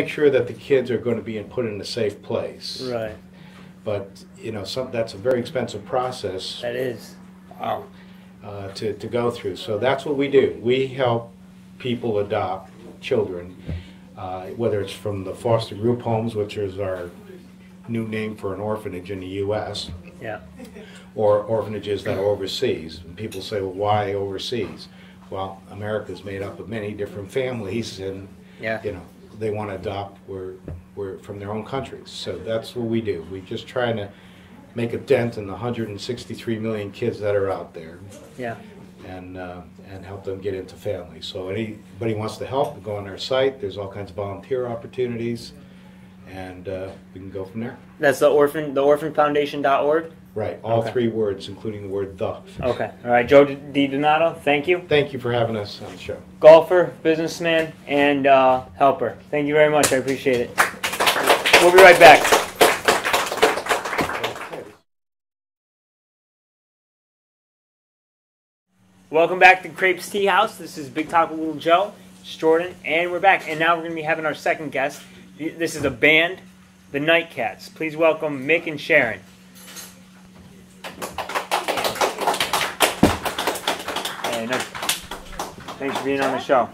make sure that the kids are going to be put in a safe place. Right. But you know, that's a very expensive process. That is. Wow. To go through. So that's what we do. We help people adopt children, whether it's from the foster group homes, which is our new name for an orphanage in the U.S., Yeah. or orphanages that are overseas. And people say, well, why overseas? Well, America's made up of many different families, and Yeah. you know, they want to adopt we're from their own countries. So that's what we do. We just try to make a dent in the 163 million kids that are out there. Yeah. And help them get into families. So anybody wants to help, go on our site. There's all kinds of volunteer opportunities, and we can go from there. That's the orphanfoundation.org? Right, all Okay. 3 words, including the word "the." Okay. All right. Joe DiDonato, thank you. Thank you for having us on the show. Golfer, businessman, and helper. Thank you very much. I appreciate it. We'll be right back. Welcome back to Crepes Tea House. This is Big Talk with Little Joe, it's Jordan, and we're back. And now we're going to be having our second guest. This is a band, the Nightcats. Please welcome Mick and Sharon. Hey, nice. Thanks for being on the show.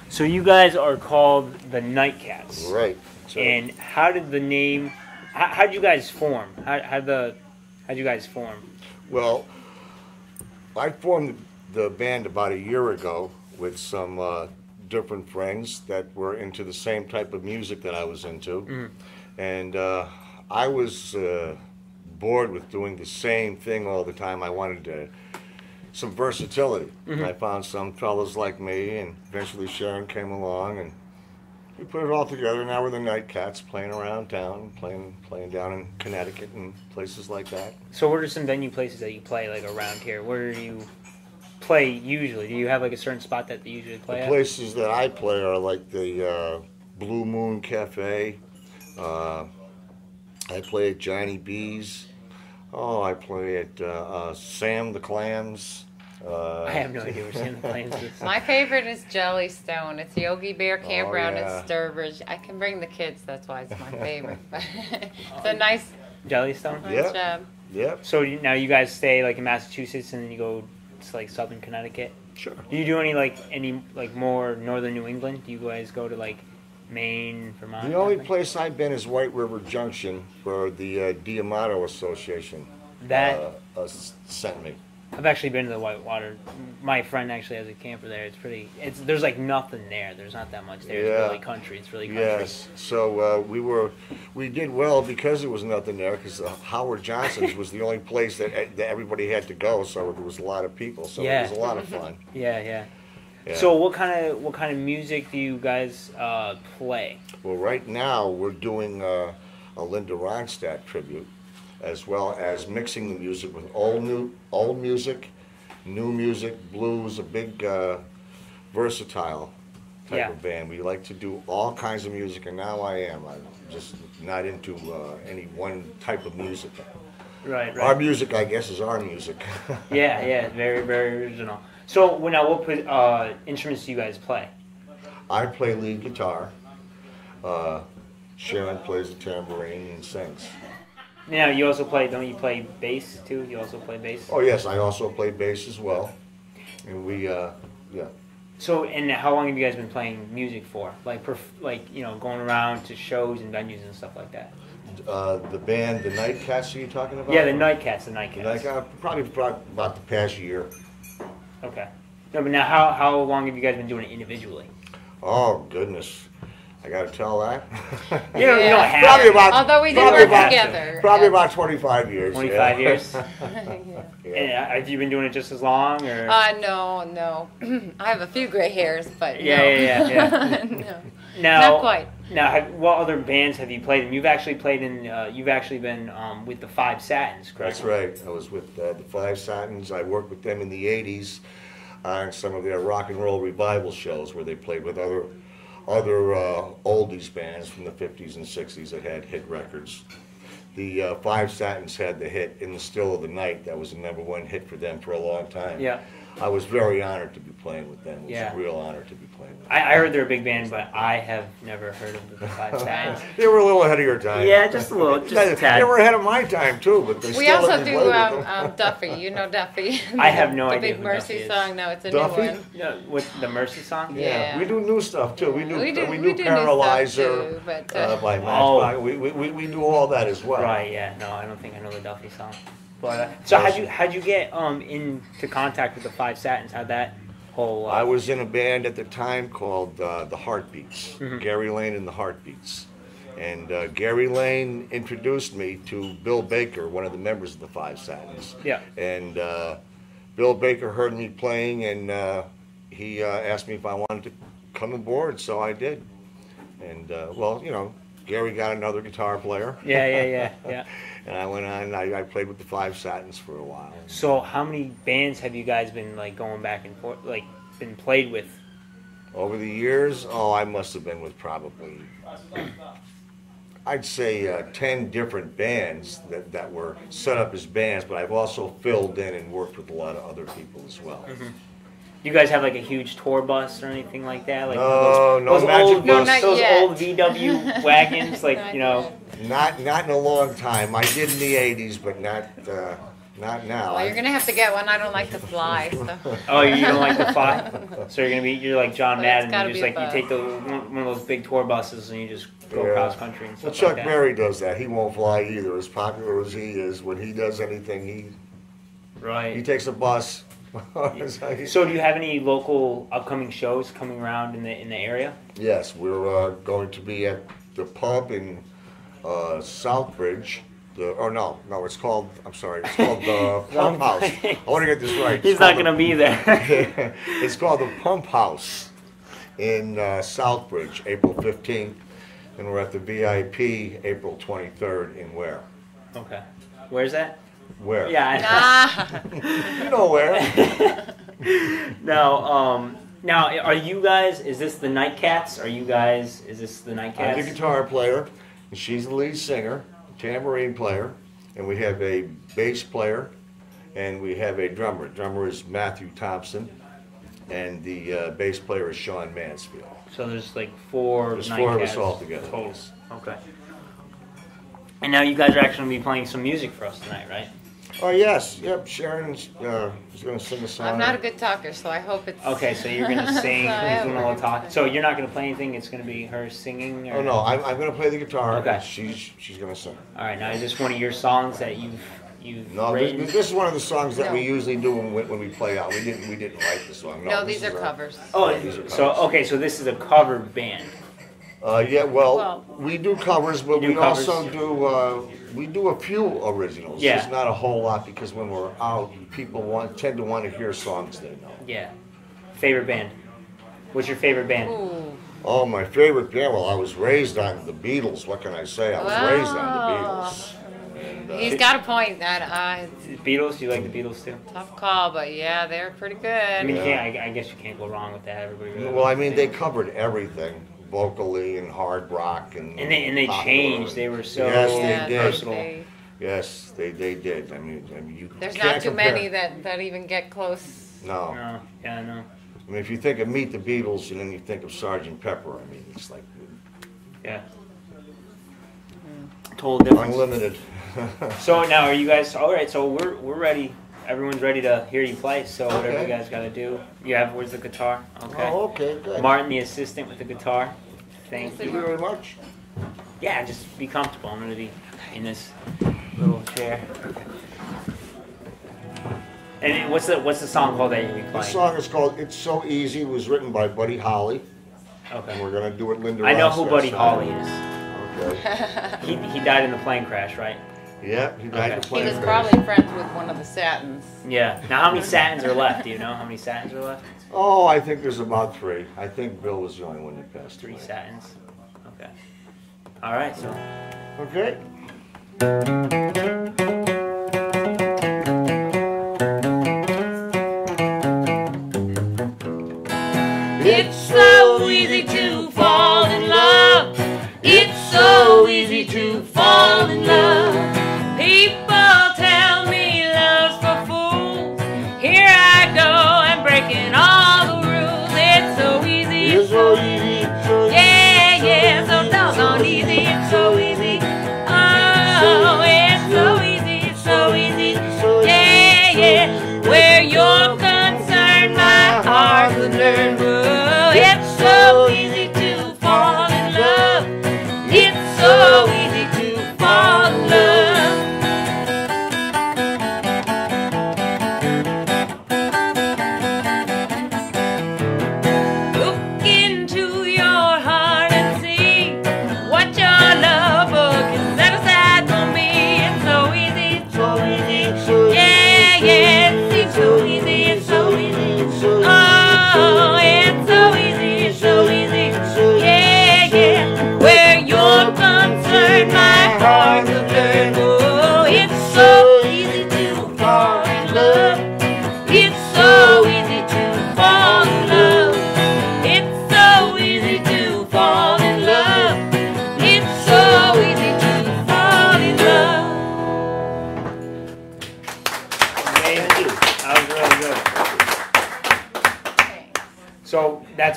So you guys are called the Nightcats. Right. And how did the name? How did you guys form? How'd you guys form? Well, I formed the band about a year ago with some different friends that were into the same type of music that I was into. And I was bored with doing the same thing all the time. I wanted some versatility. And I found some fellas like me, and eventually Sharon came along, and we put it all together. Now we're the Nightcats, playing around town, playing down in Connecticut and places like that. So what are some venue places that you play, like, around here? Where do you play usually? Do you have, like, a certain spot that you usually play The at? places that I play are like the Blue Moon Cafe. I play at Johnny B's. Oh, I play at Sam the Clams. I have no idea where Sam the Clams is. My favorite is Jellystone. It's Yogi Bear Campground yeah. at Sturbridge. I can bring the kids, that's why it's my favorite. But it's a nice Jellystone? Yep. job. Yep. So now you guys stay, like, in Massachusetts, and then you go to, like, southern Connecticut? Sure. Do you do any more northern New England? Do you guys go to, like, Maine, Vermont? The only anything? place I've been is White River Junction, where the D'Amato Association That sent me. I've actually been to the Whitewater. My friend actually has a camper there. There's like nothing there. There's not that much there. Yeah. It's really country. It's really country. Yes. So we did well because there was nothing there, because Howard Johnson's was the only place that everybody had to go. So there was a lot of people. So Yeah. it was a lot of fun. Yeah. Yeah. So what kind of music do you guys play? Well, right now we're doing a Linda Ronstadt tribute, as well as mixing the music with old music, new music, blues, a big versatile type Yeah. of band. We like to do all kinds of music, and now I'm just not into any one type of music. Right. Our music, I guess, is our music. Yeah. Very, very original. So now, what instruments do you guys play? I play lead guitar. Sharon plays the tambourine and sings. Now you also play. Don't you play bass too? You also play bass. Oh yes, I also play bass as well. And we, yeah. So, and how long have you guys been playing music for? Like going around to shows and venues and stuff like that. The band, the Nightcats, are you talking about? Yeah, the Nightcats. Probably about the past year. Okay. No, but now how long have you guys been doing it individually? Oh goodness, I got to tell that. You don't have Probably to. about. Although we did probably work about- together. Probably Yeah. about 25 years. 25 yeah. years. Yeah. And have you been doing it just as long, or? No. I have a few gray hairs, but Yeah. no. Now, Not quite. Now, what other bands have you played in? You've actually played in. You've actually been with the Five Satins, correct? That's right. I was with the Five Satins. I worked with them in the 80s on some of their rock and roll revival shows where they played with other oldies bands from the 50s and 60s that had hit records. The Five Satins had the hit "In the Still of the Night." That was the #1 hit for them for a long time. Yeah. I was very honored to be playing with them. It was Yeah. a real honor to be playing with them. I heard they're a big band, but I have never heard of the Five Satins. They were a little ahead of your time. Yeah, just a little, just a They tad. were ahead of my time too, but they We still also let me do play with them. Duffy. You know Duffy. I have no the idea Big who Mercy Duffy is. song. No, it's a Duffy? new one. No, with the Mercy song? Yeah. We do new stuff too. We do We do new stuff Paralyzer too, but, by Oh. Matchbox. We do all that as well. Right, yeah. No, I don't think I know the Duffy song. But so how'd you get into contact with the Five Satins? How'd that whole I was in a band at the time called the Heartbeats, Mhm. Gary Lane and the Heartbeats. And Gary Lane introduced me to Bill Baker, one of the members of the Five Satins. Yeah. And Bill Baker heard me playing, and he asked me if I wanted to come aboard, so I did. And, well, you know, Gary got another guitar player. Yeah. And I went on, I played with the Five Satins for a while. So how many bands have you guys been like going back and forth, like been played with? Over the years, I must have been with probably, I'd say 10 different bands that were set up as bands, but I've also filled in and worked with a lot of other people as well. Mm-hmm. You guys have like a huge tour bus or anything like that? Like No, no those magic old, bus. not those yet. old VW wagons, like you know. Not in a long time. I did in the 80s, but not now. well, you're gonna have to get one. I don't like to fly. So. Oh, you don't like the fly? So you're like John Well, Madden. it's gotta You just be like you above. take one of those big tour buses and you just go Yeah. cross country and Well, stuff Chuck like that. Berry does that. He won't fly either. As popular as he is, when he does anything, he Right. takes a bus. So do you have any local upcoming shows coming around in the area? Yes, we're going to be at the pub in Southbridge. It's called the Pump House. I want to get this right. He's It's not called going to be there. It's called the Pump House in Southbridge, April 15th, and we're at the VIP April 23rd in Ware. Okay. Where's that? Where? Yeah. I Ah, You know where. Now, are you guys? Is this the Nightcats? Is this the I'm the Nightcats? guitar player, and she's the lead singer, tambourine player, and we have a bass player, and we have a drummer. Drummer is Matthew Thompson, and the bass player is Sean Mansfield. So there's like four There's Nightcats. four of us all together. Total. Yes. Okay. And now you guys are actually going to be playing some music for us tonight, right? Oh yes, yep. Sharon's is going to sing a song. I'm not a good talker, so I hope it's. Okay, so you're going to sing. So I Who's doing all the am. talk? So you're not going to play anything. It's going to be her singing. Or... Oh no, I'm going to play the guitar. Okay. And she's going to sing. All right. Now is this one of your songs that you've No, written? this is one of the songs that we No. usually do when we play out. We didn't write the song. No, this these are is covers. Oh, these are so covers. okay. So this is a cover band. Yeah, well, Well- we do covers, but You do we covers? also do we do a few originals. Yeah. It's not a whole lot because when we're out, people tend to want to hear songs they know. Yeah. Favorite band? What's your favorite band? Ooh. Oh, my favorite band. Well, I was raised on the Beatles. What can I say? I was raised on the Beatles. And, He's got a point. That Beatles? You like the Beatles too? tough call, but yeah, they're pretty good. I mean, you Yeah. can't. I guess you can't go wrong with that. Everybody. Really well, I loves mean, it. they covered everything, vocally and hard rock and. And they popular. changed. They were so Yes, yeah, they did. personal. Yes, they did. I mean, you There's can't not too compare. many that even get close. No. No, yeah, I know. I mean, if you think of Meet the Beatles and then you think of Sgt. Pepper, I mean, it's like Yeah. Total difference. unlimited. So now, are you guys all right? So we're ready. Everyone's ready to hear you play. So whatever Okay. you guys got to do. You have where's the guitar? Okay. Oh, okay, good. Martin, the assistant with the guitar. Thank Thank you. you very much. Yeah, just be comfortable. I'm gonna be in this little chair. And what's the song called that you're gonna be The playing? song is called "It's So Easy." It was written by Buddy Holly, and Okay. we're gonna do it Linda. I know Ross who Buddy style. Holly is. Okay. He died in the plane crash, right? Yeah, he died in Okay. the He plane was crash. probably friends with one of the Satins. Yeah. Now, how many Satins are left? Do you know how many Satins are left? Oh, I think there's about 3. I think Bill was the only one that passed. 3 away. Satins. Okay. All right. So. Okay. It's so easy to fall in love. It's so easy to fall in love. People tell me love's for fools. Here I go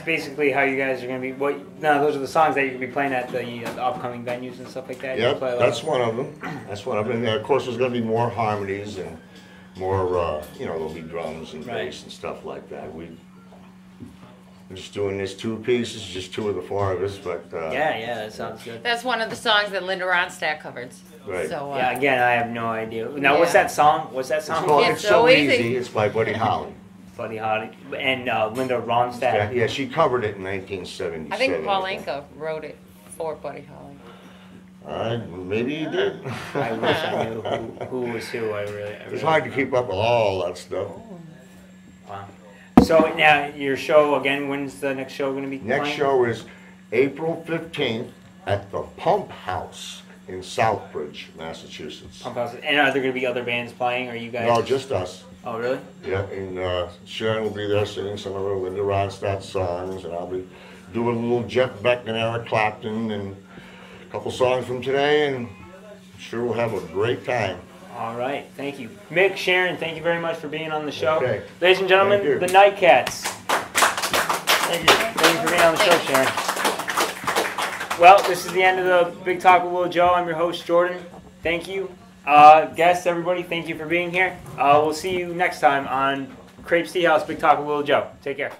that's basically how you guys are going to be. No, those are the songs that you're going to be playing at the upcoming venues and stuff like that. Yep, that's one of them. That's one of them. And of course, there's going to be more harmonies and more, there'll be drums and bass and stuff like that. We're just doing this 2 pieces, just 2 of the 4 of us, but yeah, that sounds good. That's one of the songs that Linda Ronstadt covered. Right. So, yeah, again, I have no idea. Now, what's that song? What's that song? It's called It's It's So So Easy. Easy. It's by Buddy Holly. Buddy Holly and Linda Ronstadt. Yeah, she covered it in 1977. I think Paul Anka wrote it for Buddy Holly. Maybe he did. I wish I knew who was who. I really It's hard to keep up with all that stuff. Wow. So now your show again. When's the next show going to be? Next playing? show is April 15th at the Pump House in Southbridge, Massachusetts. Pump House. And are there going to be other bands playing? Or are you guys? No, just us. Oh, really? Yeah, and Sharon will be there singing some of her Linda Ronstadt songs, and I'll be doing a little Jeff Beck and Eric Clapton and a couple songs from today, and I'm sure we'll have a great time. All right. Thank you, Mick, Sharon. Thank you very much for being on the show. Okay. Ladies and gentlemen, Thank you. the Nightcats. Thank you. Thank you for being on the show, Sharon. Well, this is the end of the Big Talk with Lil Joe. I'm your host, Jordan. Thank you. Guests, everybody, thank you for being here. We'll see you next time on Crepes Tea House, Big Talk with Lil Joe. Take care.